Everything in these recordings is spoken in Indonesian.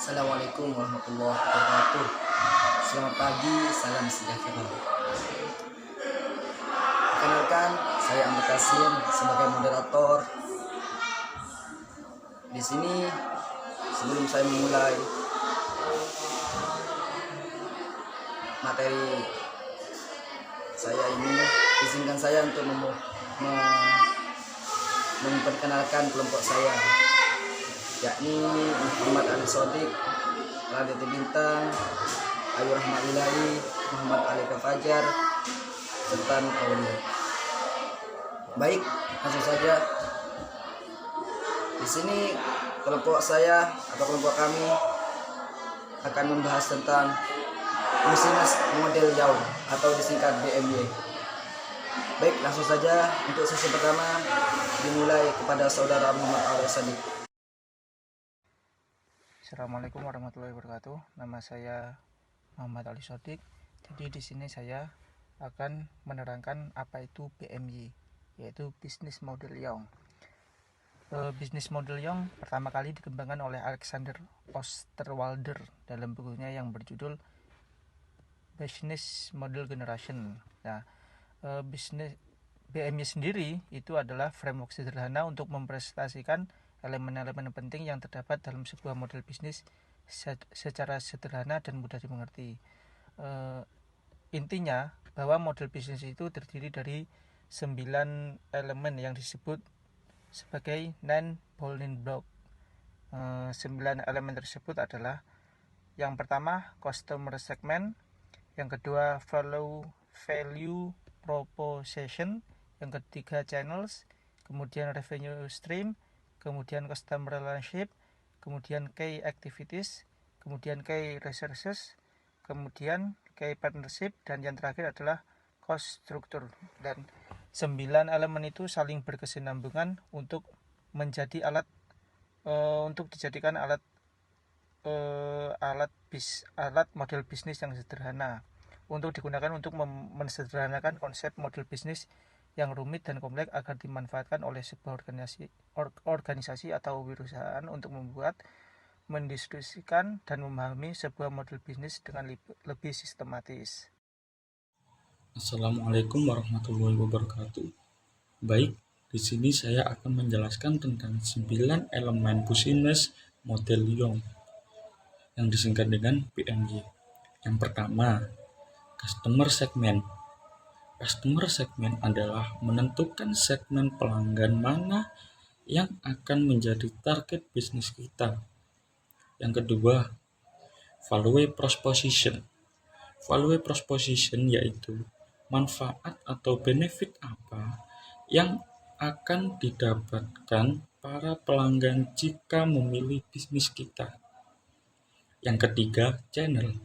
Assalamualaikum warahmatullahi wabarakatuh. Selamat pagi, salam sejahtera. Perkenalkan, saya Ahmad Kasim sebagai moderator. Di sini, sebelum saya memulai materi saya ini, izinkan saya untuk memperkenalkan kelompok saya, yakni Muhammad Ali Sodik, Raditya Bintang, Ayu Rahmat Ilahi, Muhammad Alika Fajar, serta Aulia. Baik, langsung saja. Di sini kelompok saya atau kelompok kami akan membahas tentang bisnis model yaung atau disingkat BMY. Baik, langsung saja untuk sesi pertama dimulai kepada saudara Muhammad Ali Sodik. Assalamualaikum warahmatullahi wabarakatuh. Nama saya Muhammad Ali Sodik. Jadi di sini saya akan menerangkan apa itu BMY, yaitu Business Model Young. Business Model Young pertama kali dikembangkan oleh Alexander Osterwalder dalam bukunya yang berjudul Business Model Generation. Nah, bisnis BMY sendiri itu adalah framework sederhana untuk mempresentasikan elemen-elemen penting yang terdapat dalam sebuah model bisnis secara sederhana dan mudah dimengerti. Intinya bahwa model bisnis itu terdiri dari 9 elemen yang disebut sebagai 9 building block. 9 elemen tersebut adalah: yang pertama customer segment, yang kedua value proposition, yang ketiga channels, kemudian revenue stream, kemudian customer relationship, kemudian key activities, kemudian key resources, kemudian key partnership, dan yang terakhir adalah cost structure. Dan 9 elemen itu saling berkesinambungan untuk menjadi untuk dijadikan alat model bisnis yang sederhana untuk digunakan untuk mensederhanakan konsep model bisnis yang rumit dan kompleks agar dimanfaatkan oleh sebuah organisasi atau perusahaan untuk mendistribusikan dan memahami sebuah model bisnis dengan lebih sistematis. Assalamualaikum warahmatullahi wabarakatuh. Baik, di sini saya akan menjelaskan tentang 9 elemen business model young yang disingkat dengan BMY. Yang pertama, customer segment. Customer segment adalah menentukan segmen pelanggan mana yang akan menjadi target bisnis kita. Yang kedua, value proposition. Value proposition yaitu manfaat atau benefit apa yang akan didapatkan para pelanggan jika memilih bisnis kita. Yang ketiga, channel.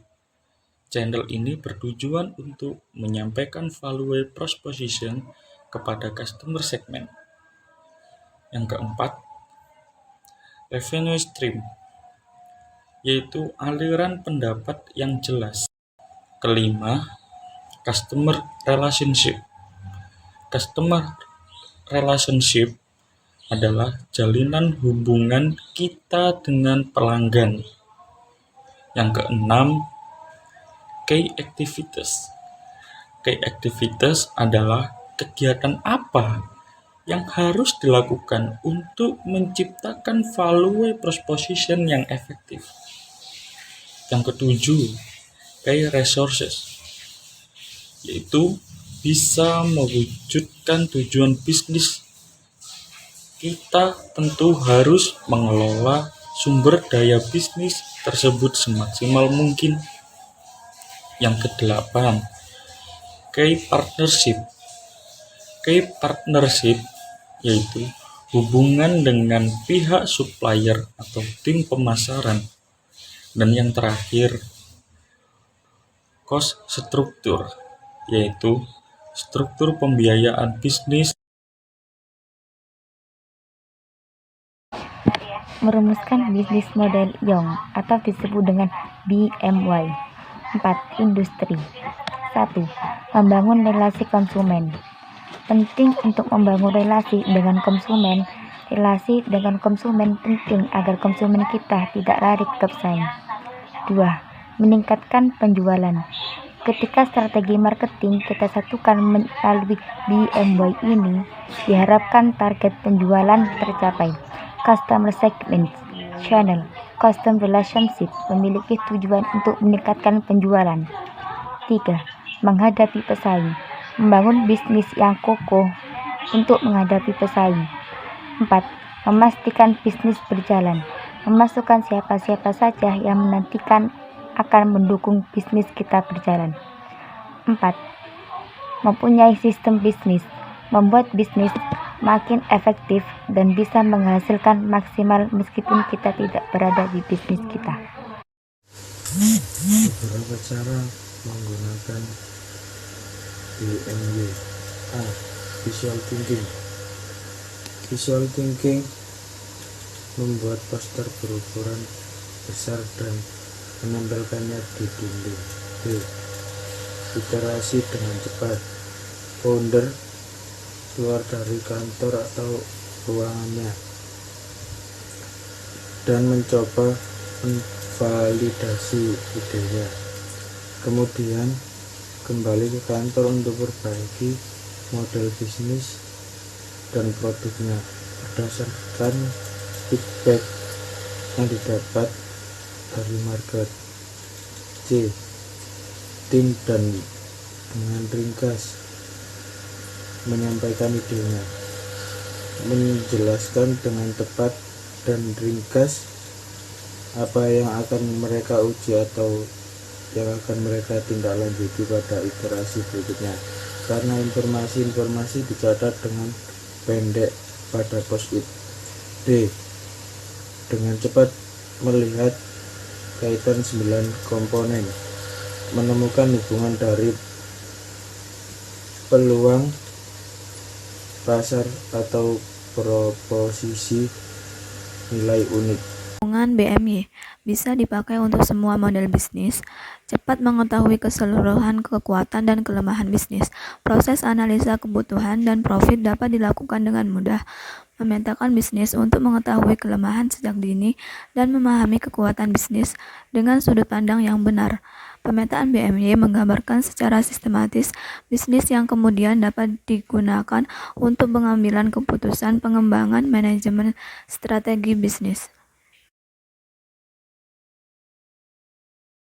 Channel ini bertujuan untuk menyampaikan value proposition kepada customer segment. Yang keempat, revenue stream, yaitu aliran pendapat yang jelas. Kelima, customer relationship. Customer relationship adalah jalinan hubungan kita dengan pelanggan. Yang keenam, key activities. Key activities adalah kegiatan apa yang harus dilakukan untuk menciptakan value proposition yang efektif. Yang ketujuh, key resources, yaitu bisa mewujudkan tujuan bisnis. Kita tentu harus mengelola sumber daya bisnis tersebut semaksimal mungkin. Yang kedelapan, key partnership. Key partnership yaitu hubungan dengan pihak supplier atau tim pemasaran. Dan yang terakhir, cost structure, yaitu struktur pembiayaan bisnis. Merumuskan bisnis model young atau disebut dengan BMY. 4. Industri. 1. Membangun relasi konsumen. Penting untuk membangun relasi dengan konsumen, Relasi dengan konsumen penting agar konsumen kita tidak lari ke pesaing. 2. Meningkatkan penjualan. Ketika strategi marketing kita satukan melalui BMY ini, diharapkan target penjualan tercapai. Customer segment, channel, custom relationship memiliki tujuan untuk meningkatkan penjualan. 3. Menghadapi pesaing. Membangun bisnis yang kokoh untuk menghadapi pesaing. 4. Memastikan bisnis berjalan. Memasukkan siapa-siapa saja yang menantikan akan mendukung bisnis kita berjalan. 4. Mempunyai sistem bisnis. Membuat bisnis makin efektif dan bisa menghasilkan maksimal meskipun kita tidak berada di bisnis kita. Beberapa cara menggunakan BMY. A. Visual thinking. Visual thinking membuat poster berukuran besar dan menempelkannya di dinding. B. Iterasi dengan cepat. Founder keluar dari kantor atau ruangannya dan mencoba validasi idenya, kemudian kembali ke kantor untuk perbaiki model bisnis dan produknya berdasarkan feedback yang didapat dari market. C. Tim dan dengan ringkas menyampaikan idenya, menjelaskan dengan tepat dan ringkas apa yang akan mereka uji atau yang akan mereka tindak lanjuti pada iterasi berikutnya, karena informasi-informasi dicatat dengan pendek pada post-it. D. Dengan cepat melihat kaitan 9 komponen, menemukan hubungan dari peluang pasar atau proposisi nilai unik. Hubungan BMY bisa dipakai untuk semua model bisnis. Cepat mengetahui keseluruhan kekuatan dan kelemahan bisnis. Proses analisa kebutuhan dan profit dapat dilakukan dengan mudah. Memetakan bisnis untuk mengetahui kelemahan sejak dini dan memahami kekuatan bisnis dengan sudut pandang yang benar. Pemetaan BMY menggambarkan secara sistematis bisnis yang kemudian dapat digunakan untuk pengambilan keputusan pengembangan manajemen strategi bisnis.